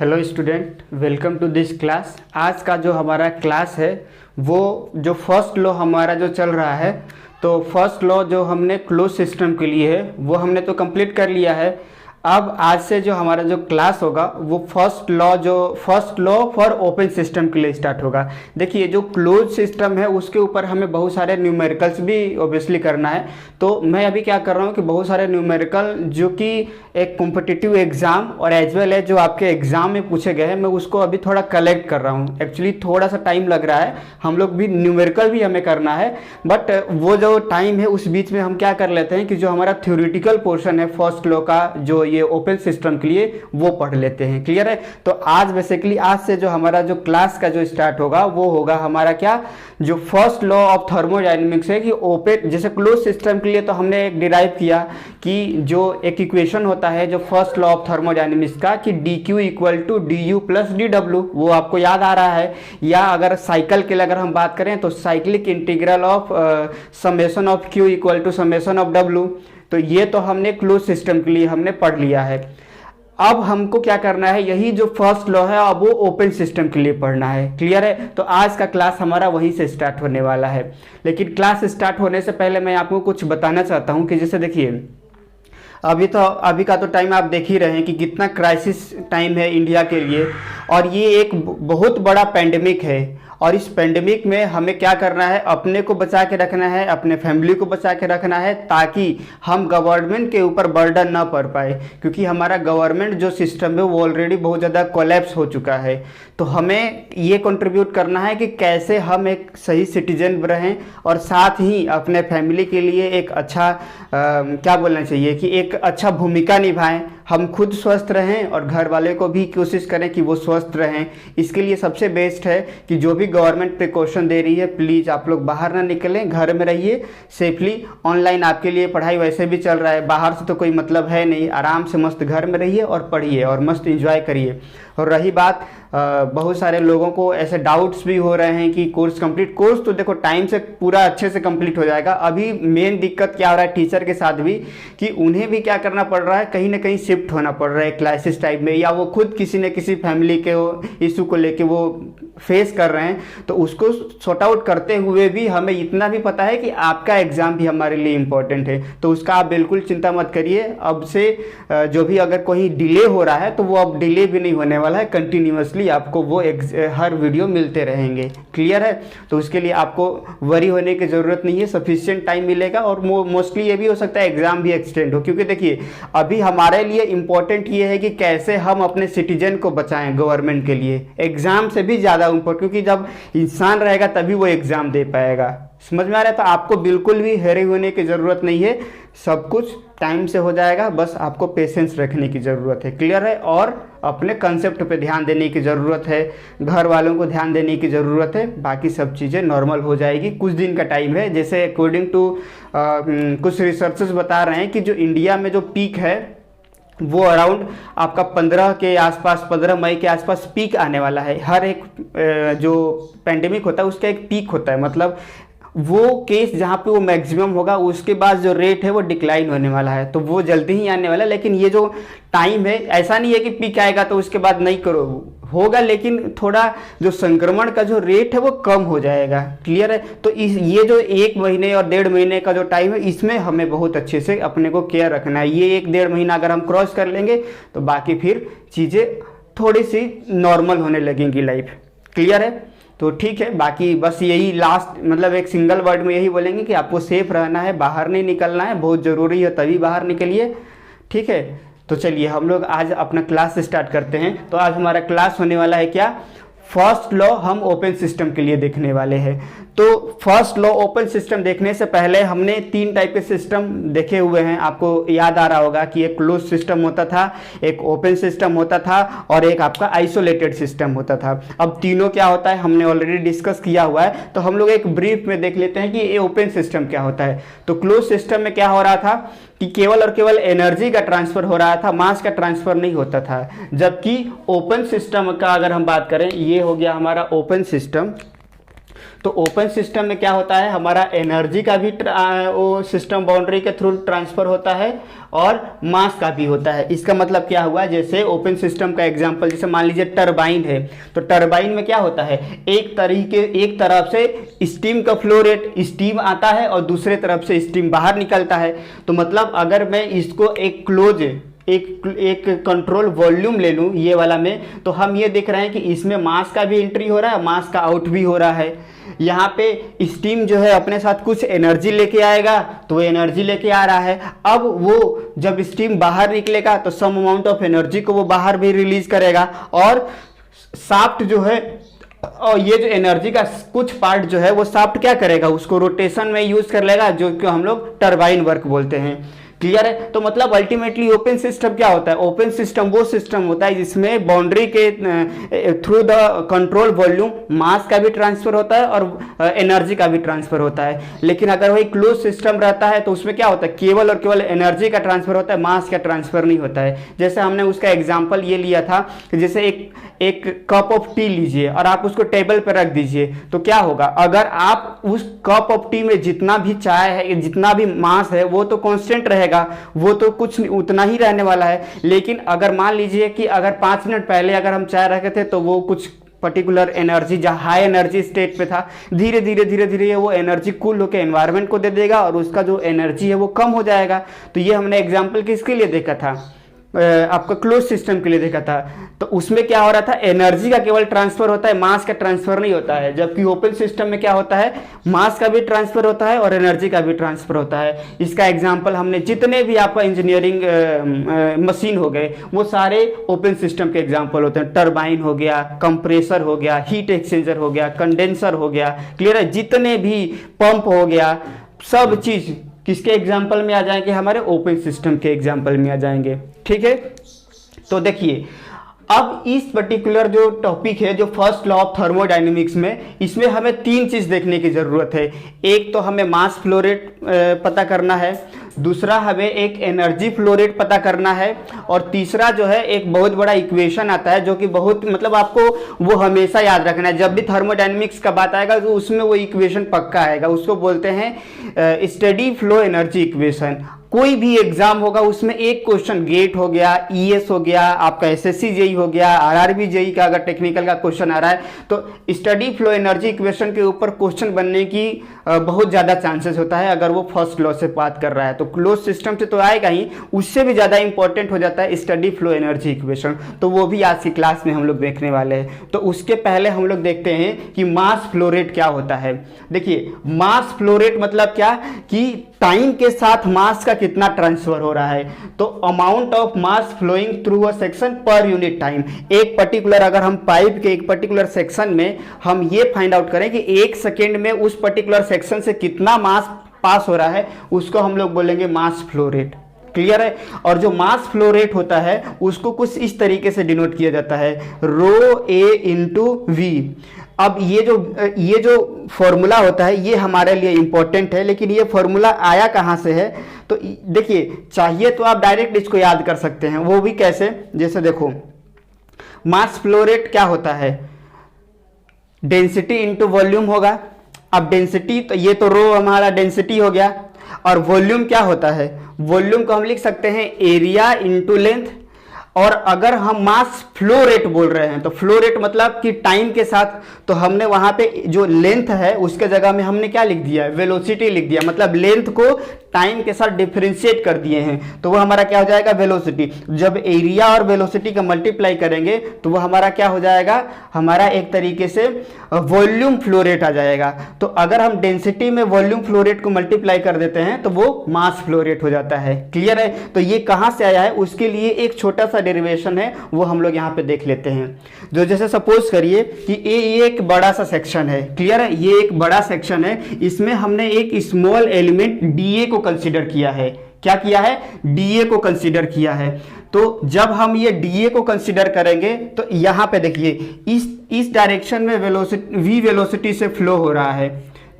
Hello student, welcome to this class. आज का जो हमारा क्लास है वो जो फर्स्ट लॉ हमारा जो चल रहा है, तो फर्स्ट लॉ जो हमने क्लोज सिस्टम के लिए है वो हमने तो कंप्लीट कर लिया है। अब आज से जो हमारा जो क्लास होगा वो first law for open system के लिए स्टार्ट होगा। देखिए, जो क्लोज सिस्टम है उसके ऊपर हमें बहुत सारे न्यूमेरिकल्स भी ऑब्वियसली करना है। तो मैं अभी क्या कर रहा हूँ कि बहुत सारे न्यूमेरिकल जो कि एक कॉम्पिटिटिव एग्जाम और एज वेल एज जो आपके एग्जाम में पूछे गए हैं, मैं उसको अभी थोड़ा कलेक्ट कर रहा हूँ। एक्चुअली थोड़ा सा टाइम लग रहा है, हम लोग भी न्यूमेरिकल भी हमें करना है, बट वो जो टाइम है उस बीच में हम क्या कर लेते हैं कि जो हमारा थ्योरेटिकल पोर्शन है फर्स्ट लॉ का, जो ये ओपन सिस्टम के लिए, वो पढ़ लेते हैं। क्लियर है? तो आज बेसिकली आज से जो हमारा जो क्लास का जो स्टार्ट होगा वो होगा हमारा क्या, जो फर्स्ट लॉ ऑफ थर्मोडायनेमिक्स है कि ओपन, जैसे क्लोज सिस्टम के लिए तो हमने एक डिराइव किया कि जो एक इक्वेशन होता है जो फर्स्ट लॉ ऑफ थर्मोडायनेमिक्स का कि dq equal to du plus dw, वो आपको याद आ रहा है। या अगर साइकिल के लिए अगर हम बात करें तो cyclic integral of summation of q equal to summation of w, तो ये तो हमने क्लोज सिस्टम के लिए हमने पढ़ लिया है। अब हमको क्या करना है, यही जो फर्स्ट लॉ है अब वो ओपन सिस्टम के लिए पढ़ना है। क्लियर है? तो आज का क्लास हमारा वहीं से स्टार्ट होने वाला है। लेकिन क्लास स्टार्ट होने से पहले मैं आपको कुछ बताना चाहता हूँ कि जैसे देखिए, अभी का तो टाइम आप देख ही रहे हैं कि कितना क्राइसिस टाइम है इंडिया के लिए, और ये एक बहुत बड़ा पेंडेमिक है। और इस पेंडेमिक में हमें क्या करना है, अपने को बचा के रखना है, अपने फैमिली को बचा के रखना है, ताकि हम गवर्नमेंट के ऊपर बर्डन ना पड़ पाए, क्योंकि हमारा गवर्नमेंट जो सिस्टम है वो ऑलरेडी बहुत ज़्यादा कोलैप्स हो चुका है। तो हमें ये कंट्रीब्यूट करना है कि कैसे हम एक सही सिटीजन रहें और साथ ही अपने फैमिली के लिए एक अच्छा क्या बोलना चाहिए कि एक अच्छा भूमिका निभाएं। हम खुद स्वस्थ रहें और घर वाले को भी कोशिश करें कि वो स्वस्थ रहें। इसके लिए सबसे बेस्ट है कि जो भी गवर्नमेंट प्रिकॉशन दे रही है, प्लीज़ आप लोग बाहर ना निकलें, घर में रहिए सेफली। ऑनलाइन आपके लिए पढ़ाई वैसे भी चल रहा है, बाहर से तो कोई मतलब है नहीं। आराम से मस्त घर में रहिए और पढ़िए और मस्त एंजॉय करिए। और रही बात, बहुत सारे लोगों को ऐसे डाउट्स भी हो रहे हैं कि कोर्स तो देखो टाइम से पूरा अच्छे से कंप्लीट हो जाएगा। अभी मेन दिक्कत क्या हो रहा है टीचर के साथ भी, कि उन्हें भी क्या करना पड़ रहा है, कहीं ना कहीं शिफ्ट होना पड़ रहा है क्लासेस टाइप में, या वो खुद किसी न किसी फैमिली के इशू को लेके वो फेस कर रहे हैं। तो उसको सॉर्ट आउट करते हुए भी हमें इतना भी पता है कि आपका एग्ज़ाम भी हमारे लिए इम्पोर्टेंट है, तो उसका आप बिल्कुल चिंता मत करिए। अब से जो भी अगर कोई डिले हो रहा है तो वो अब डिले भी नहीं होने वाला है, कंटिन्यूसली आपको वो हर वीडियो मिलते रहेंगे। क्लियर है? तो उसके लिए आपको वरी होने की ज़रूरत नहीं है, सफिशिएंट टाइम मिलेगा। और मोस्टली ये भी हो सकता है एग्ज़ाम भी एक्सटेंड हो, क्योंकि देखिए अभी हमारे लिए इम्पोर्टेंट ये है कि कैसे हम अपने सिटीजन को बचाएं गवर्नमेंट के लिए, एग्ज़ाम से भी ज़्यादा इम्पोर्टेंट, क्योंकि जब इंसान रहेगा तभी वो एग्ज़ाम दे पाएगा। समझ में आ रहा है? तो आपको बिल्कुल भी हैरे होने की ज़रूरत नहीं है, सब कुछ टाइम से हो जाएगा, बस आपको पेशेंस रखने की ज़रूरत है। क्लियर है? और अपने कंसेप्ट पे ध्यान देने की ज़रूरत है, घर वालों को ध्यान देने की ज़रूरत है, बाकी सब चीज़ें नॉर्मल हो जाएगी। कुछ दिन का टाइम है, जैसे अकॉर्डिंग टू कुछ रिसर्चेस बता रहे हैं कि जो इंडिया में जो पीक है वो अराउंड आपका 15 के आसपास, 15 मई के आसपास पीक आने वाला है। हर एक जो पेंडेमिक होता है उसका एक पीक होता है, मतलब वो केस जहाँ पे वो मैक्सिमम होगा उसके बाद जो रेट है वो डिक्लाइन होने वाला है, तो वो जल्दी ही आने वाला है। लेकिन ये जो टाइम है, ऐसा नहीं है कि पीक आएगा तो उसके बाद नहीं करो, होगा, लेकिन थोड़ा जो संक्रमण का जो रेट है वो कम हो जाएगा। क्लियर है? तो ये जो 1 महीने और 1.5 महीने का जो टाइम है, इसमें हमें बहुत अच्छे से अपने को केयर रखना है। ये 1-1.5 महीना अगर हम क्रॉस कर लेंगे तो बाकी फिर चीज़ें थोड़ी सी नॉर्मल होने लगेंगी लाइफ। क्लियर है? तो ठीक है, बाकी बस यही लास्ट, मतलब एक सिंगल वर्ड में यही बोलेंगे कि आपको सेफ रहना है, बाहर नहीं निकलना है, बहुत ज़रूरी है तभी बाहर निकलिए। ठीक है? तो चलिए हम लोग आज अपना क्लास स्टार्ट करते हैं। तो आज हमारा क्लास होने वाला है क्या, फर्स्ट लॉ हम ओपन सिस्टम के लिए देखने वाले हैं। तो फर्स्ट लॉ ओपन सिस्टम देखने से पहले हमने 3 टाइप के सिस्टम देखे हुए हैं। आपको याद आ रहा होगा कि एक क्लोज सिस्टम होता था, एक ओपन सिस्टम होता था और एक आपका आइसोलेटेड सिस्टम होता था। अब तीनों क्या होता है हमने ऑलरेडी डिस्कस किया हुआ है, तो हम लोग एक ब्रीफ में देख लेते हैं कि ये ओपन सिस्टम क्या होता है। तो क्लोज सिस्टम में क्या हो रहा था कि केवल और केवल एनर्जी का ट्रांसफर हो रहा था, मास का ट्रांसफर नहीं होता था। जबकि ओपन सिस्टम का अगर हम बात करें, ये हो गया हमारा ओपन सिस्टम। तो ओपन सिस्टम में क्या होता है, हमारा एनर्जी का भी वो सिस्टम बाउंड्री के थ्रू ट्रांसफर होता है और मास का भी होता है। इसका मतलब क्या हुआ, जैसे ओपन सिस्टम का एग्जांपल जैसे मान लीजिए टरबाइन है, तो टरबाइन में क्या होता है, एक तरफ से स्टीम का फ्लो रेट, स्टीम आता है और दूसरे तरफ से स्टीम बाहर निकलता है। तो मतलब अगर मैं इसको एक क्लोज एक कंट्रोल वॉल्यूम ले लूँ ये वाला में, तो हम ये देख रहे हैं कि इसमें मास का भी एंट्री हो रहा है, मास का आउट भी हो रहा है। यहाँ पे स्टीम जो है अपने साथ कुछ एनर्जी लेके आएगा, तो वो एनर्जी लेके आ रहा है। अब वो जब स्टीम बाहर निकलेगा तो सम अमाउंट ऑफ एनर्जी को वो बाहर भी रिलीज करेगा, और शाफ्ट जो है, और ये जो एनर्जी का कुछ पार्ट जो है वो शाफ्ट क्या करेगा, उसको रोटेशन में यूज कर लेगा, जो कि हम लोग टरबाइन वर्क बोलते हैं। क्लियर है। तो मतलब अल्टीमेटली ओपन सिस्टम क्या होता है, ओपन सिस्टम वो सिस्टम होता है जिसमें बाउंड्री के through the control volume mass का भी ट्रांसफर होता है और एनर्जी का भी ट्रांसफर होता है। लेकिन अगर वही क्लोज सिस्टम रहता है तो उसमें क्या होता है, केवल और केवल एनर्जी का ट्रांसफर होता है, मास का ट्रांसफर नहीं होता है। जैसे हमने उसका एग्जाम्पल ये लिया था कि जैसे एक कप ऑफ टी लीजिए और आप उसको टेबल पर रख दीजिए, तो क्या होगा, अगर आप उस कप ऑफ टी में जितना भी चाय है, जितना भी मास है, वो तो कांस्टेंट रहेगा, वो तो कुछ उतना ही रहने वाला है। लेकिन अगर मान लीजिए कि अगर 5 मिनट पहले अगर हम चाय रखे थे तो वो कुछ पर्टिकुलर एनर्जी, जहाँ हाई एनर्जी स्टेट पे था, धीरे धीरे वो एनर्जी कूल होकर एनवायरनमेंट को दे देगा और उसका जो एनर्जी है वो कम हो जाएगा। तो ये हमने एग्जाम्पल किसके लिए देखा था, आपका क्लोज सिस्टम के लिए देखा था। तो उसमें क्या हो रहा था, एनर्जी का केवल ट्रांसफर होता है, मास का ट्रांसफर नहीं होता है। जबकि ओपन सिस्टम में क्या होता है, मास का भी ट्रांसफर होता है और एनर्जी का भी ट्रांसफर होता है। इसका एग्जांपल हमने जितने भी आपका इंजीनियरिंग मशीन हो गए वो सारे ओपन सिस्टम के एग्जांपल होते हैं। टरबाइन हो गया, कंप्रेसर हो गया, हीट एक्सचेंजर हो गया, कंडेंसर हो गया, क्लियर है, जितने भी पंप हो गया, सब चीज किसके एग्जाम्पल में आ जाएंगे, हमारे ओपन सिस्टम के एग्जाम्पल में आ जाएंगे। ठीक है। तो देखिए अब इस पर्टिकुलर जो टॉपिक है, जो फर्स्ट लॉ ऑफ थर्मोडायनेमिक्स में, इसमें हमें 3 चीज देखने की जरूरत है। एक तो हमें मास फ्लो रेट पता करना है, दूसरा हमें एक एनर्जी फ्लो रेट पता करना है, और तीसरा जो है एक बहुत बड़ा इक्वेशन आता है जो कि बहुत मतलब आपको वो हमेशा याद रखना है। जब भी थर्मोडायनेमिक्स का बात आएगा तो उसमें वो इक्वेशन पक्का आएगा, उसको बोलते हैं स्टेडी फ्लो एनर्जी इक्वेशन। कोई भी एग्जाम होगा उसमें एक क्वेश्चन, गेट हो गया, ईएस हो गया, आपका एसएससी जेई हो गया, आरआरबी जेई का अगर टेक्निकल का क्वेश्चन आ रहा है तो स्टडी फ्लो एनर्जी इक्वेशन के ऊपर क्वेश्चन बनने की बहुत ज़्यादा चांसेस होता है अगर वो फर्स्ट लॉ से बात कर रहा है। तो क्लोज सिस्टम से तो आएगा ही, उससे भी ज़्यादा इंपॉर्टेंट हो जाता है स्टडी फ्लो एनर्जी इक्वेशन। तो वो भी आज की क्लास में हम लोग देखने वाले हैं। तो उसके पहले हम लोग देखते हैं कि मास फ्लो रेट क्या होता है। देखिए मास फ्लो रेट मतलब क्या, कि टाइम के साथ मास का कितना ट्रांसफर हो रहा है। तो amount of mass flowing through a section per unit time. एक पर्टिकुलर, अगर हम पाइप के एक पर्टिकुलर सेक्शन में हम ये फाइंड आउट करें कि 1 सेकेंड में उस पर्टिकुलर सेक्शन से कितना मास पास हो रहा है, उसको हम लोग बोलेंगे मास फ्लो रेट। क्लियर है। और जो मास फ्लो रेट होता है उसको कुछ इस तरीके से डिनोट किया जाता है, रो ए इंटू वी। अब ये जो फॉर्मूला होता है ये हमारे लिए इंपॉर्टेंट है, लेकिन ये फॉर्मूला आया कहाँ से है, तो देखिए चाहिए तो आप डायरेक्ट इसको याद कर सकते हैं। वो भी कैसे, जैसे देखो मास फ्लो रेट क्या होता है, डेंसिटी इंटू वॉल्यूम होगा। अब डेंसिटी तो ये तो रो हमारा डेंसिटी हो गया, और वॉल्यूम क्या होता है, वॉल्यूम को हम लिख सकते हैं एरिया इंटू लेंथ। और अगर हम मास फ्लो रेट बोल रहे हैं तो फ्लो रेट मतलब कि टाइम के साथ, तो हमने वहां पे जो लेंथ है उसके जगह में हमने क्या लिख दिया है, वेलोसिटी लिख दिया। मतलब लेंथ को टाइम के साथ डिफरेंशिएट कर दिए हैं, तो वो हमारा क्या हो जाएगा, वेलोसिटी। जब एरिया और वेलोसिटी का मल्टीप्लाई करेंगे तो वो हमारा क्या हो जाएगा, हमारा एक तरीके से वॉल्यूम फ्लो रेट आ जाएगा। तो अगर हम डेंसिटी में वॉल्यूम फ्लो रेट को मल्टीप्लाई कर देते हैं तो वो मास फ्लो रेट हो जाता है। क्लियर है। तो ये कहाँ से आया है, उसके लिए एक छोटा सा डेरिवेशन है, वो हम लोग यहाँ पे देख लेते हैं। जो जैसे सपोज करिए कि ये एक बड़ा सा सेक्शन है। क्लियर है। ये एक बड़ा सेक्शन है, इसमें हमने एक स्मॉल एलिमेंट डीए को कंसीडर किया है। क्या किया है, डीए को कंसीडर किया है। तो जब हम ये डीए को कंसीडर करेंगे तो यहाँ पे देखिए इस डायरेक्शन में वेलोसिटी, वी वेलोसिटी से फ्लो हो रहा है।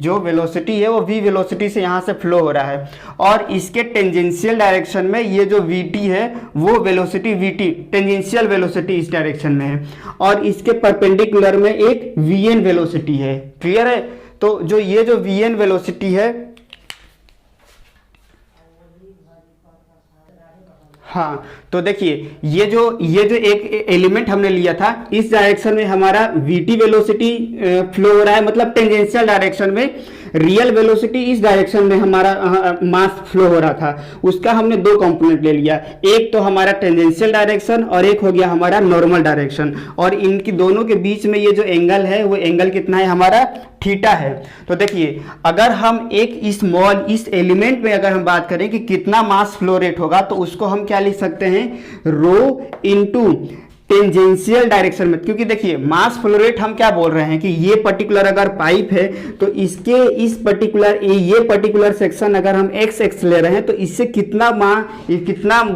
जो वेलोसिटी है वो v वेलोसिटी से यहाँ से फ्लो हो रहा है, और इसके टेंजेंशियल डायरेक्शन में ये जो vt है वो वेलोसिटी vt टेंजेंशियल वेलोसिटी इस डायरेक्शन में है, और इसके परपेंडिकुलर में एक vn वेलोसिटी है। क्लियर है? तो जो ये जो vn वेलोसिटी है, हाँ, तो देखिए ये जो एक एलिमेंट हमने लिया था, इस डायरेक्शन में हमारा vt वेलोसिटी फ्लो हो रहा है, मतलब टेंजेंशियल डायरेक्शन में। रियल वेलोसिटी इस डायरेक्शन में हमारा मास फ्लो हो रहा था, उसका हमने दो कंपोनेंट ले लिया, एक तो हमारा टेंजेंशियल डायरेक्शन और एक हो गया हमारा नॉर्मल डायरेक्शन, और इनकी दोनों के बीच में ये जो एंगल है वो एंगल कितना है हमारा, थीटा है। तो देखिए अगर हम एक इस एलिमेंट में अगर हम बात करें कि कितना मास फ्लो रेट होगा, तो उसको हम क्या लिख सकते हैं, रो इनटू टेंजेंशियल डायरेक्शन में। क्योंकि देखिए मास फ्लो रेट हम क्या बोल रहे हैं कि ये पर्टिकुलर अगर पाइप है तो इसके इस पर्टिकुलर सेक्शन अगर हम एक्स एक्स ले रहे हैं तो इससे कितना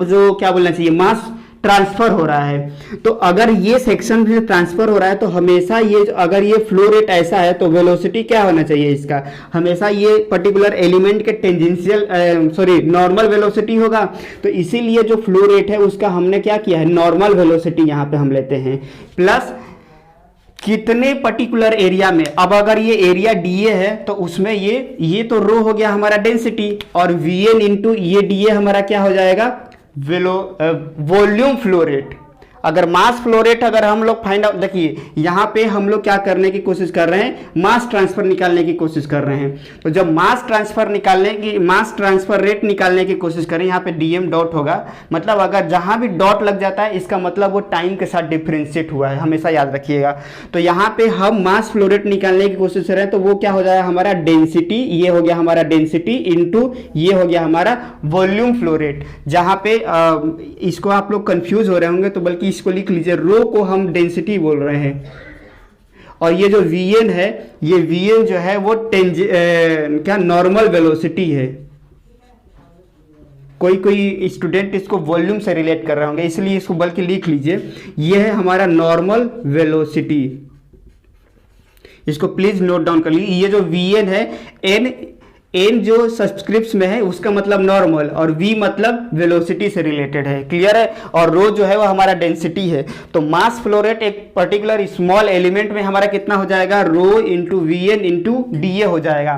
जो क्या बोलना चाहिए, मास ट्रांसफर हो रहा है। तो अगर ये सेक्शन से ट्रांसफर हो रहा है तो हमेशा अगर ये फ्लो रेट ऐसा है तो वेलोसिटी क्या होना चाहिए इसका, हमेशा ये पर्टिकुलर एलिमेंट के नॉर्मल वेलोसिटी होगा। तो इसीलिए जो फ्लो रेट है उसका हमने क्या किया है, नॉर्मल वेलोसिटी यहाँ पे हम लेते हैं, प्लस कितने पर्टिकुलर एरिया में। अब अगर ये एरिया डीए है तो उसमें ये तो रो हो गया हमारा डेंसिटी, और वीएन इंटू ये डीए हमारा क्या हो जाएगा, वॉल्यूम फ्लो रेट। अगर मास फ्लो रेट अगर हम लोग फाइंड आउट, देखिए यहाँ पे हम लोग क्या करने की कोशिश कर रहे हैं, मास ट्रांसफर निकालने की कोशिश कर रहे हैं। तो जब मास ट्रांसफर रेट निकालने की कोशिश करें, यहाँ पे डीएम डॉट होगा, मतलब अगर जहां भी डॉट लग जाता है इसका मतलब वो टाइम के साथ डिफरेंशिएट हुआ है, हमेशा याद रखिएगा। तो यहाँ पे हम मास फ्लो रेट निकालने की कोशिश कर रहे हैं, तो वो क्या हो जाएगा हमारा डेंसिटी, ये हो गया हमारा डेंसिटी इंटू ये हो गया हमारा वॉल्यूम फ्लो रेट। जहाँ पे इसको आप लोग कंफ्यूज हो रहे होंगे तो बल्कि इसको लिख लीजिए, रो को हम डेंसिटी बोल रहे हैं, और ये जो Vn है, ये Vn जो है वो क्या नॉर्मल वेलोसिटी है। कोई स्टूडेंट इसको वॉल्यूम से रिलेट कर रहे होंगे, इसलिए इसको बल्कि लिख लीजिए, ये है हमारा नॉर्मल वेलोसिटी। इसको प्लीज नोट डाउन कर लीजिए। ये जो Vn है, एन जो सब्सक्रिप्ट में है उसका मतलब नॉर्मल, और वी मतलब वेलोसिटी से रिलेटेड है। क्लियर है? और रो जो है वो हमारा डेंसिटी है। तो मास फ्लो रेट एक पर्टिकुलर स्मॉल एलिमेंट में हमारा कितना हो जाएगा, rho into V N into D A हो जाएगा।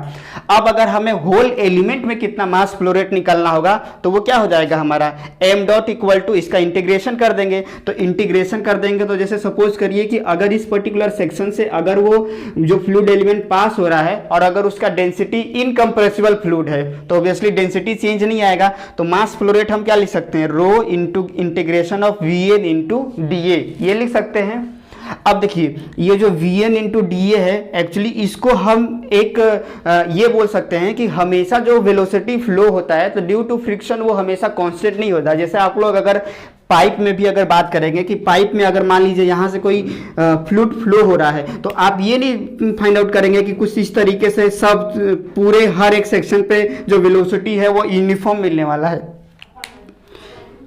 अब अगर हमें होल एलिमेंट में कितना मास फ्लो रेट निकालना होगा तो वो क्या हो जाएगा हमारा, एम डॉट इक्वल टू, इसका इंटीग्रेशन कर देंगे। तो इंटीग्रेशन कर देंगे तो जैसे सपोज करिए कि अगर इस पर्टिकुलर सेक्शन से अगर वो जो फ्लूइड एलिमेंट पास हो रहा है और अगर उसका डेंसिटी इनकंप्रेसिबल फ्लूइड है तो ऑब्वियसली डेंसिटी चेंज नहीं आएगा। तो मास फ्लो रेट हम क्या लिख सकते हैं, rho into integration of V N into D A, ये लिख सकते हैं। अब देखिए ये जो Vn इंटू डी है, एक्चुअली इसको हम एक ये बोल सकते हैं कि हमेशा जो वेलोसिटी फ्लो होता है तो ड्यू टू फ्रिक्शन वो हमेशा कांस्टेंट नहीं होता। जैसे आप लोग अगर पाइप में भी अगर बात करेंगे कि पाइप में अगर मान लीजिए यहाँ से कोई फ्लूइड फ्लो हो रहा है तो आप ये नहीं फाइंड आउट करेंगे कि कुछ इस तरीके से सब पूरे हर एक सेक्शन पे जो वेलोसिटी है वो यूनिफॉर्म मिलने वाला है।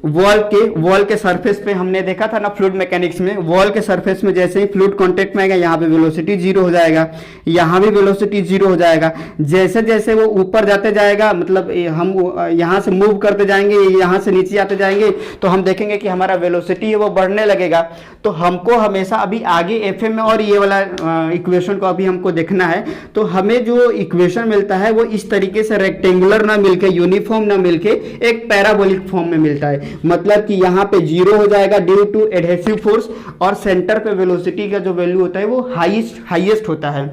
वॉल के सरफेस पे हमने देखा था ना फ्लूइड मैकेनिक्स में, वॉल के सरफेस में जैसे ही फ्लूइड कांटेक्ट में आएगा यहाँ पे वेलोसिटी जीरो हो जाएगा, यहाँ भी वेलोसिटी जीरो हो जाएगा। जैसे जैसे वो ऊपर जाते जाएगा, मतलब हम यहाँ से मूव करते जाएंगे, यहाँ से नीचे आते जाएंगे तो हम देखेंगे कि हमारा वेलोसिटी है वो बढ़ने लगेगा। तो हमको हमेशा अभी आगे एफ में और ये वाला इक्वेशन को अभी हमको देखना है। तो हमें जो इक्वेशन मिलता है वो इस तरीके से रेक्टेंगुलर ना मिलके, यूनिफॉर्म ना मिलके एक पैराबोलिक फॉर्म में मिलता है। मतलब कि यहाँ पे जीरो हो जाएगा ड्यू टू एडहेसिव फोर्स, और सेंटर पे वेलोसिटी का जो वैल्यू होता है वो हाईएस्ट होता है।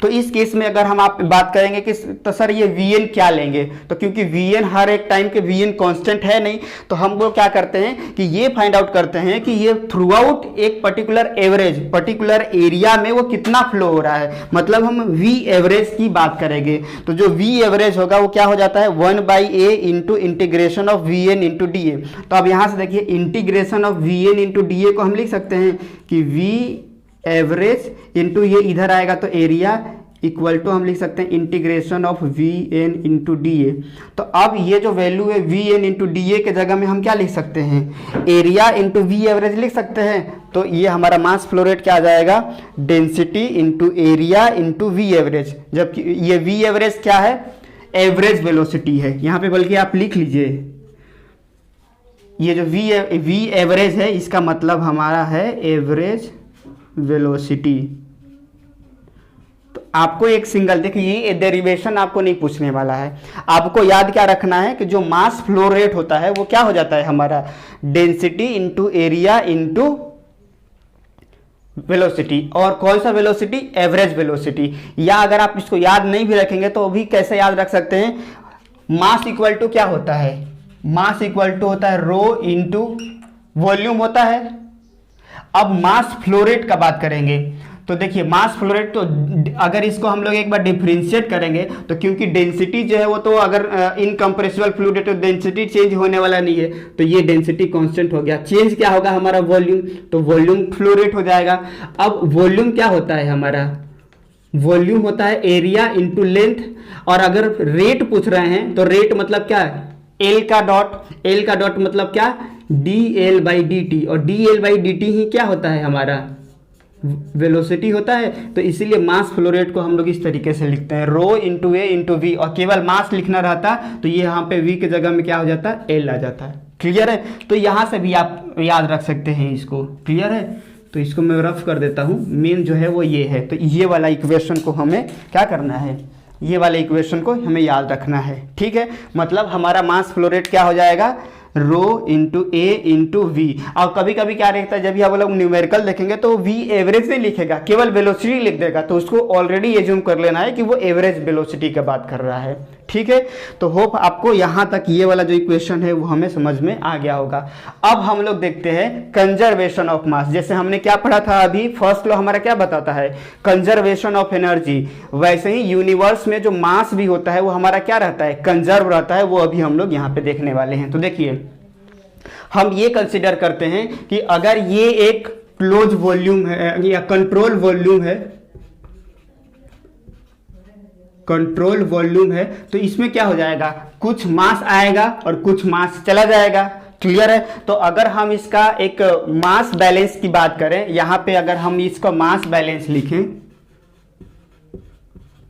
तो इस केस में अगर हम आप बात करेंगे कि तो सर ये Vn क्या लेंगे, तो क्योंकि Vn हर एक टाइम के Vn कांस्टेंट है नहीं, तो हम लोग क्या करते हैं कि ये फाइंड आउट करते हैं कि ये थ्रू आउट एक पर्टिकुलर एवरेज पर्टिकुलर एरिया में वो कितना फ्लो हो रहा है, मतलब हम V एवरेज की बात करेंगे। तो जो V एवरेज होगा वो क्या हो जाता है 1/a into integration of Vn into D A. तो अब यहाँ से देखिए integration of Vn into D ए को हम लिख सकते हैं कि V एवरेज इंटू ये इधर आएगा तो एरिया इक्वल टू हम लिख सकते हैं integration of V N into D A. तो अब ये जो वैल्यू है V N into D A के जगह में हम क्या लिख सकते हैं, एरिया इंटू वी एवरेज लिख सकते हैं। तो ये हमारा मास फ्लो रेट क्या आ जाएगा, density into area into V average, जबकि ये वी एवरेज क्या है, एवरेज वेलोसिटी है। यहाँ पे बल्कि आप लिख लीजिए, ये जो वी एवरेज है इसका मतलब हमारा है एवरेज वेलोसिटी। तो आपको एक सिंगल, देखिए ये डेरिवेशन आपको नहीं पूछने वाला है, आपको याद क्या रखना है कि जो मास फ्लो रेट होता है वो क्या हो जाता है हमारा, density into area into velocity. और कौन सा वेलोसिटी, एवरेज वेलोसिटी। या अगर आप इसको याद नहीं भी रखेंगे तो भी कैसे याद रख सकते हैं, मास इक्वल टू क्या होता है, मास इक्वल टू होता है रो इंटू वॉल्यूम होता है। अब मास फ्लो रेट का बात करेंगे तो देखिए मास फ्लो रेट, तो अगर इसको हम लोग एक बार डिफरेंशिएट करेंगे तो क्योंकि डेंसिटी जो है वो तो अगर इनकम्प्रेसिबल फ्लूइड है तो डेंसिटी चेंज होने वाला नहीं है, तो ये डेंसिटी कांस्टेंट हो गया। चेंज क्या होगा हमारा, वॉल्यूम, तो वॉल्यूम फ्लो रेट हो जाएगा। अब वॉल्यूम क्या होता है हमारा, वॉल्यूम होता है एरिया इंटू लेंथ। और अगर रेट पूछ रहे हैं तो रेट मतलब क्या है, एल का डॉट मतलब क्या, D L by D T. और D L by D T ही क्या होता है हमारा, वेलोसिटी होता है। तो इसीलिए मास फ्लो रेट को हम लोग इस तरीके से लिखते हैं, rho into A into we. और केवल मास लिखना रहता तो ये यहाँ पे वी के जगह में क्या हो जाता है, एल आ जाता है। क्लियर है, तो यहाँ से भी आप याद रख सकते हैं इसको। क्लियर है, तो इसको मैं रफ कर देता हूँ। मेन जो है वो ये है, तो ये वाला इक्वेशन को हमें क्या करना है, ये वाले इक्वेशन को हमें याद रखना है। ठीक है, मतलब हमारा मास फ्लो रेट क्या हो जाएगा, rho into A into we. और कभी कभी क्या रहता है, जब भी आप लोग न्यूमेरिकल देखेंगे तो वी एवरेज नहीं लिखेगा, केवल वेलोसिटी लिख देगा, तो उसको ऑलरेडी एज्यूम कर लेना है कि वो एवरेज वेलोसिटी की बात कर रहा है। ठीक है, तो होप आपको यहाँ तक ये वाला जो इक्वेशन है वो हमें समझ में आ गया होगा। अब हम लोग देखते हैं कंजर्वेशन ऑफ मास। जैसे हमने क्या पढ़ा था अभी, फर्स्ट लॉ हमारा क्या बताता है, कंजर्वेशन ऑफ एनर्जी। वैसे ही यूनिवर्स में जो मास भी होता है वो हमारा क्या रहता है, कंजर्व रहता है। वो अभी हम लोग यहाँ पे देखने वाले हैं। तो देखिए हम ये कंसिडर करते हैं कि अगर ये एक क्लोज वॉल्यूम है या कंट्रोल वॉल्यूम है, कंट्रोल वॉल्यूम है, तो इसमें क्या हो जाएगा, कुछ मास आएगा और कुछ मास चला जाएगा। क्लियर है, तो अगर हम इसका एक मास बैलेंस की बात करें, यहां पे अगर हम इसका मास बैलेंस लिखें,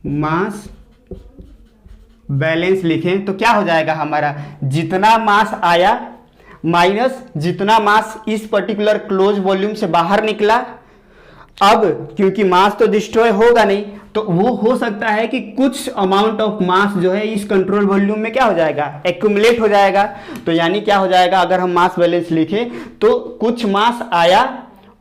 मास बैलेंस लिखें तो क्या हो जाएगा हमारा, जितना मास आया माइनस जितना मास इस पर्टिकुलर क्लोज वॉल्यूम से बाहर निकला। अब क्योंकि मास तो डिस्ट्रॉय होगा नहीं, तो वो हो सकता है कि कुछ अमाउंट ऑफ मास जो है इस कंट्रोल वॉल्यूम में क्या हो जाएगा, एक्यूमुलेट हो जाएगा। तो यानी क्या हो जाएगा, अगर हम मास बैलेंस लिखें तो कुछ मास आया,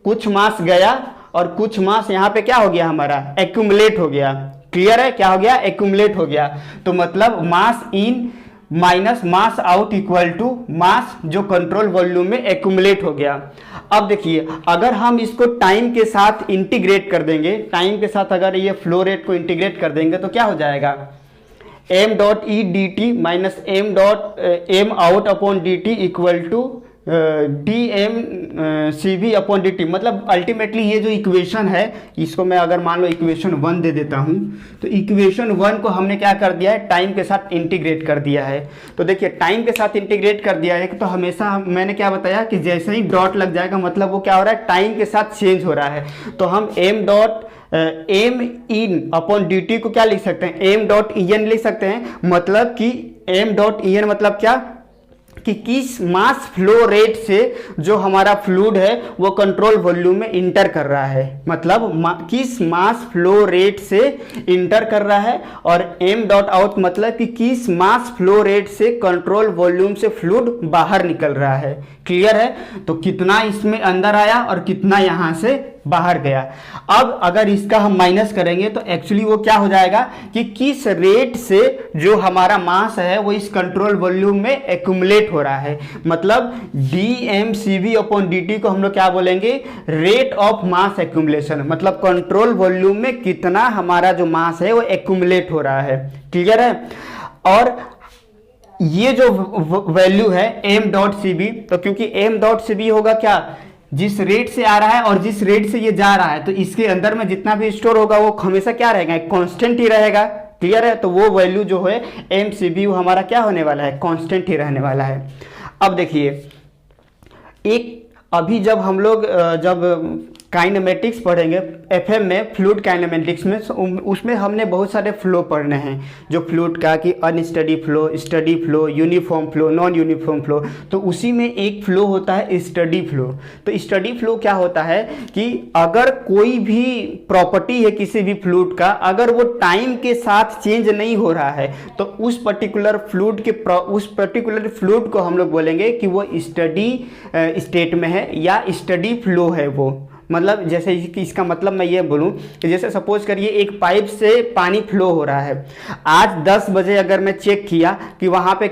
कुछ मास गया और कुछ मास यहाँ पे क्या हो गया हमारा, एक्यूमुलेट हो गया। क्लियर है, क्या हो गया, एक्यूमुलेट हो गया। तो मतलब mass in minus mass out equal to mass जो कंट्रोल वॉल्यूम में एक्यूमुलेट हो गया। अब देखिए अगर हम इसको टाइम के साथ इंटीग्रेट कर देंगे, टाइम के साथ अगर ये फ्लो रेट को इंटीग्रेट कर देंगे तो क्या हो जाएगा, m dot E D T minus M dot M out upon D T equal to D M C V upon D T. मतलब अल्टीमेटली ये जो इक्वेशन है, इसको मैं अगर मान लो इक्वेशन 1 दे देता हूँ, तो इक्वेशन 1 को हमने क्या कर दिया है, टाइम के साथ इंटीग्रेट कर दिया है। तो देखिए टाइम के साथ इंटीग्रेट कर दिया है तो हमेशा मैंने क्या बताया कि जैसे ही डॉट लग जाएगा मतलब वो क्या हो रहा है, टाइम के साथ चेंज हो रहा है। तो हम M dot M in upon D T को क्या लिख सकते हैं, एम डॉट ई एन लिख सकते हैं। मतलब कि एम डॉट ई एन मतलब क्या, कि किस मास फ्लो रेट से जो हमारा फ्लूइड है वो कंट्रोल वॉल्यूम में इंटर कर रहा है, मतलब किस मास फ्लो रेट से इंटर कर रहा है। और एम डॉट आउट मतलब कि किस मास फ्लो रेट से कंट्रोल वॉल्यूम से फ्लूइड बाहर निकल रहा है। क्लियर है, तो कितना इसमें अंदर आया और कितना यहां से बाहर गया। अब अगर इसका हम माइनस करेंगे तो एक्चुअली वो क्या हो जाएगा कि किस रेट से जो हमारा मास है वो इस कंट्रोल वॉल्यूम में एक्यूमुलेट हो रहा है। मतलब D M C V upon D T को हम लोग क्या बोलेंगे, रेट ऑफ मास एक्यूमुलेशन। मतलब कंट्रोल वॉल्यूम में कितना हमारा जो मास है वो एक्यूमुलेट हो रहा है। क्लियर है, और ये जो वैल्यू है एम डॉट सी बी, तो क्योंकि एम डॉट सी बी होगा क्या, जिस रेट से आ रहा है और जिस रेट से ये जा रहा है, तो इसके अंदर में जितना भी स्टोर होगा वो हमेशा क्या रहेगा, कांस्टेंट ही रहेगा। क्लियर है? तो वो वैल्यू जो है MCV हमारा क्या होने वाला है, कांस्टेंट ही रहने वाला है। अब देखिए, एक अभी जब हम लोग जब काइनेमेटिक्स पढ़ेंगे FM में, फ्लूइड काइनेमेटिक्स में, उसमें हमने बहुत सारे फ्लो पढ़ने हैं, जो फ्लूइड का कि unsteady flow, steady flow, uniform flow, non uniform flow. तो उसी में एक फ्लो होता है स्टडी फ्लो। तो स्टडी फ्लो क्या होता है कि अगर कोई भी प्रॉपर्टी है किसी भी फ्लूइड का, अगर वो टाइम के साथ चेंज नहीं हो रहा है, तो उस पर्टिकुलर फ्लूइड को हम लोग बोलेंगे कि वो स्टडी स्टेट में है या स्टडी फ्लो है वो। मतलब जैसे इसका मतलब मैं ये बोलूं कि जैसे सपोज करिए एक पाइप से पानी फ्लो हो रहा है। आज 10 बजे अगर मैं चेक किया कि वहाँ पे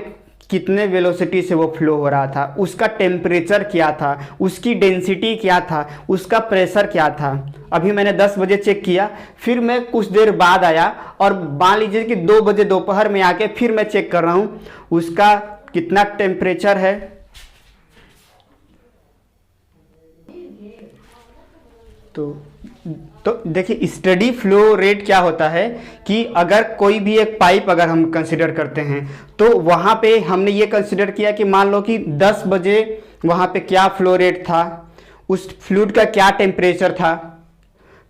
कितने वेलोसिटी से वो फ्लो हो रहा था, उसका टेम्परेचर क्या था, उसकी डेंसिटी क्या था, उसका प्रेशर क्या था। अभी मैंने 10 बजे चेक किया, फिर मैं कुछ देर बाद आया और मान लीजिए कि 2 बजे दोपहर में आके फिर मैं चेक कर रहा हूँ उसका कितना टेम्परेचर है। तो देखिए, स्टडी फ्लो रेट क्या होता है कि अगर कोई भी एक पाइप अगर हम कंसिडर करते हैं, तो वहाँ पे हमने ये कंसिडर किया कि मान लो कि 10 बजे वहाँ पे क्या फ्लो रेट था, उस फ्लूइड का क्या टेम्परेचर था,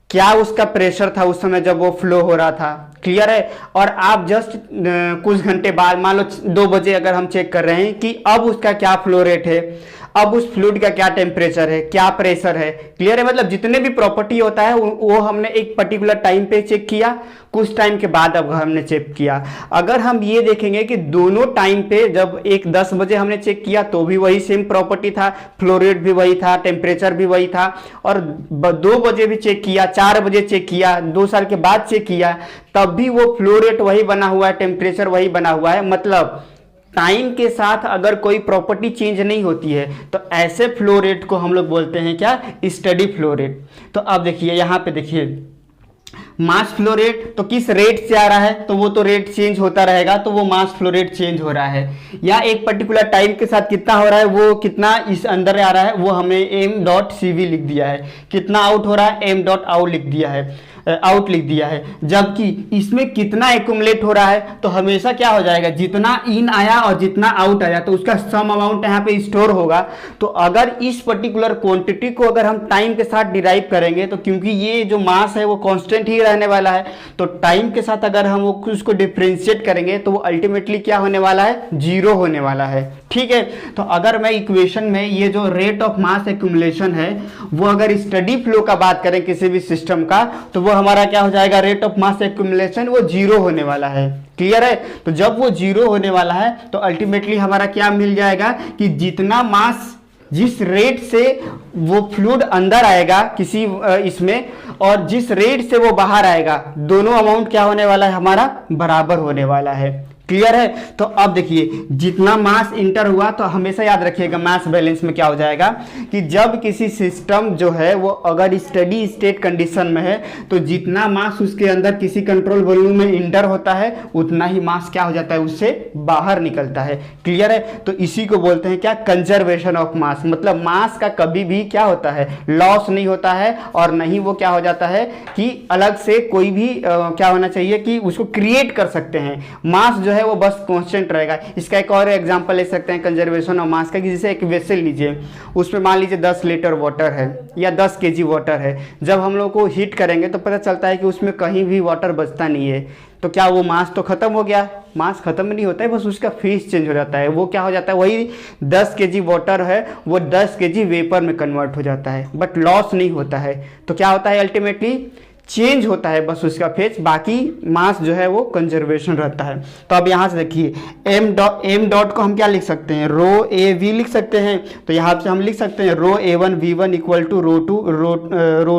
क्या उसका प्रेशर था उस समय जब वो फ्लो हो रहा था। क्लियर है? और आप जस्ट कुछ घंटे बाद मान लो 2 बजे अगर हम चेक कर रहे हैं कि अब उसका क्या फ्लो रेट है, अब उस फ्लूइड का क्या टेम्परेचर है, क्या प्रेशर है। क्लियर है? मतलब जितने भी प्रॉपर्टी होता है वो हमने एक पर्टिकुलर टाइम पे चेक किया, कुछ टाइम के बाद अब हमने चेक किया। अगर हम ये देखेंगे कि दोनों टाइम पे, जब एक 10 बजे हमने चेक किया तो भी वही सेम प्रॉपर्टी था, फ्लो रेट भी वही था, टेम्परेचर भी वही था, और 2 बजे भी चेक किया, 4 बजे चेक किया, 2 साल के बाद चेक किया, तब भी वो फ्लो रेट वही बना हुआ है, टेम्परेचर वही बना हुआ है। मतलब टाइम के साथ अगर कोई प्रॉपर्टी चेंज नहीं होती है तो ऐसे फ्लो रेट को हम लोग बोलते हैं क्या, स्टडी फ्लो रेट। तो अब देखिए यहाँ पे देखिए, मास फ्लो रेट, तो किस रेट से आ रहा है तो वो तो रेट चेंज होता रहेगा, तो वो मास फ्लो रेट चेंज हो रहा है। या एक पर्टिकुलर टाइम के साथ कितना हो रहा है, वो कितना इस अंदर आ रहा है, वो हमें m.cv लिख दिया है। कितना आउट हो रहा है, m.out लिख दिया है, आउट लिख दिया है। जबकि इसमें कितना एक्यूमुलेट हो रहा है, तो हमेशा क्या हो जाएगा, जितना इन आया और जितना आउट आया तो उसका सम अमाउंट यहाँ पे स्टोर होगा। तो अगर इस पर्टिकुलर क्वांटिटी को अगर हम टाइम के साथ डिराइव करेंगे, तो क्योंकि ये जो मास है वो कांस्टेंट ही रहने वाला है, तो टाइम के साथ अगर हम उसको डिफ्रेंशिएट करेंगे तो वो अल्टीमेटली क्या होने वाला है, 0 होने वाला है। ठीक है? तो अगर मैं इक्वेशन में ये जो रेट ऑफ मास एक्यूमुलेशन है, वो अगर स्टडी फ्लो का बात करें किसी भी सिस्टम का, तो वो हमारा क्या हो जाएगा, रेट ऑफ मास एक्यूमुलेशन वो 0 होने वाला है। क्लियर है? तो जब वो 0 होने वाला है तो अल्टीमेटली हमारा क्या मिल जाएगा कि जितना मास, जिस रेट से वो फ्लूइड अंदर आएगा किसी इसमें, और जिस रेट से वो बाहर आएगा, दोनों अमाउंट क्या होने वाला है, हमारा बराबर होने वाला है। क्लियर है? तो अब देखिए, जितना मास इंटर हुआ, तो हमेशा याद रखिएगा मास बैलेंस में क्या हो जाएगा कि जब किसी सिस्टम जो है वो अगर स्टडी स्टेट कंडीशन में है, तो जितना मास उसके अंदर किसी कंट्रोल वॉल्यूम में इंटर होता है, उतना ही मास क्या हो जाता है, उससे बाहर निकलता है। क्लियर है? तो इसी को बोलते हैं क्या, कंजर्वेशन ऑफ मास। मतलब मास का कभी भी क्या होता है, लॉस नहीं होता है, और नहीं वो क्या हो जाता है कि अलग से कोई भी क्या होना चाहिए कि उसको क्रिएट कर सकते हैं। मास जो है वो बस कांस्टेंट रहेगा। इसका एक और एग्जांपल ले सकते हैं कंजर्वेशन ऑफ मास का, कि जैसे एक वेसल लीजिए, उसमें मान लीजिए 10 लीटर वाटर है या 10 केजी वाटर है। जब हम लोग को हीट करेंगे तो पता चलता है कि उसमें कहीं भी वाटर बचता नहीं है, तो क्या वो मास तो खत्म हो गया? मास खत्म नहीं होता है, बस उसका फेस चेंज हो जाता है। वो क्या हो जाता है, वही 10 केजी वाटर है वो 10 केजी वेपर में कन्वर्ट हो जाता है, बट लॉस नहीं होता है। तो क्या होता है, अल्टीमेटली चेंज होता है बस उसका फेज, बाकी मास जो है वो कंजर्वेशन रहता है। तो अब यहाँ से देखिए, एम डॉट को हम क्या लिख सकते हैं, रो ए वी लिख सकते हैं। तो यहाँ से हम लिख सकते हैं rho A1 V1 equal to rho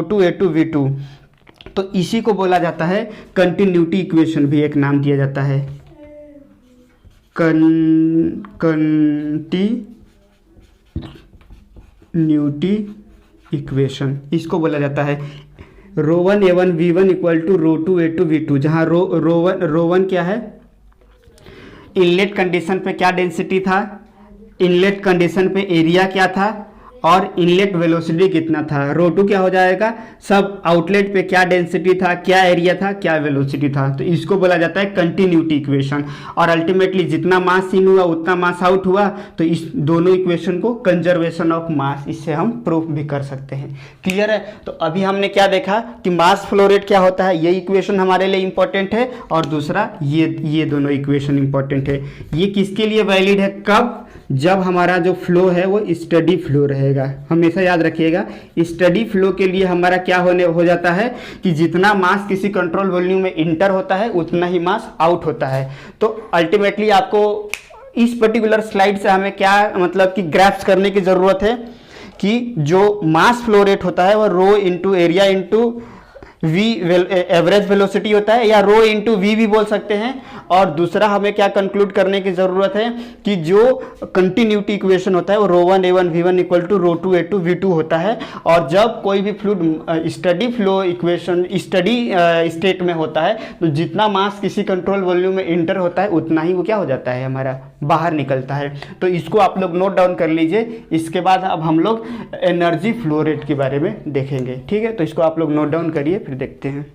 two A2 V2। तो इसी को बोला जाता है कंटिन्यूटी इक्वेशन, भी एक नाम दिया जाता है, कंटिन्यूटी इक्वेशन, इसको बोला जाता है। रो1 A1 V1 equal to रो2 A2 V2, जहाँ रो वन क्या है, इनलेट कंडीशन पे क्या डेंसिटी था, इनलेट कंडीशन पे एरिया क्या था, और इनलेट वेलोसिटी कितना था। रो टू क्या हो जाएगा, सब आउटलेट पे क्या डेंसिटी था, क्या एरिया था, क्या वेलोसिटी था, तो इसको बोला जाता है कंटिन्यूटी इक्वेशन। और अल्टीमेटली जितना मास इन हुआ उतना मास आउट हुआ, तो इस दोनों इक्वेशन को कंजर्वेशन ऑफ मास, इससे हम प्रूफ भी कर सकते हैं। क्लियर है। तो अभी हमने क्या देखा कि मास फ्लो रेट क्या होता है, ये इक्वेशन हमारे लिए इंपॉर्टेंट है, और दूसरा ये दोनों इक्वेशन इंपॉर्टेंट है। ये किसके लिए वैलिड है, कब, जब हमारा जो फ्लो है वो स्टडी फ्लो रहेगा। हमेशा याद रखिएगा, स्टडी फ्लो के लिए हमारा क्या हो जाता है कि जितना मास किसी कंट्रोल वॉल्यूम में इंटर होता है उतना ही मास आउट होता है। तो अल्टीमेटली आपको इस पर्टिकुलर स्लाइड से हमें क्या मतलब कि ग्राफ्स करने की ज़रूरत है कि जो मास फ्लो रेट होता है वो rho into area into V average velocity होता है, या रो इंटू वी भी बोल सकते हैं। और दूसरा हमें क्या कंक्लूड करने की ज़रूरत है कि जो कंटिन्यूटी इक्वेशन होता है वो rho one A one V one equal to rho two A two V two होता है। और जब कोई भी fluid steady flow equation steady state में होता है तो जितना मास किसी कंट्रोल वॉल्यूम में इंटर होता है उतना ही वो क्या हो जाता है, हमारा बाहर निकलता है। तो इसको आप लोग नोट डाउन कर लीजिए। इसके बाद अब हम लोग एनर्जी फ्लो रेट के बारे में देखेंगे। ठीक है, तो इसको आप लोग नोट डाउन करिए, फिर देखते हैं।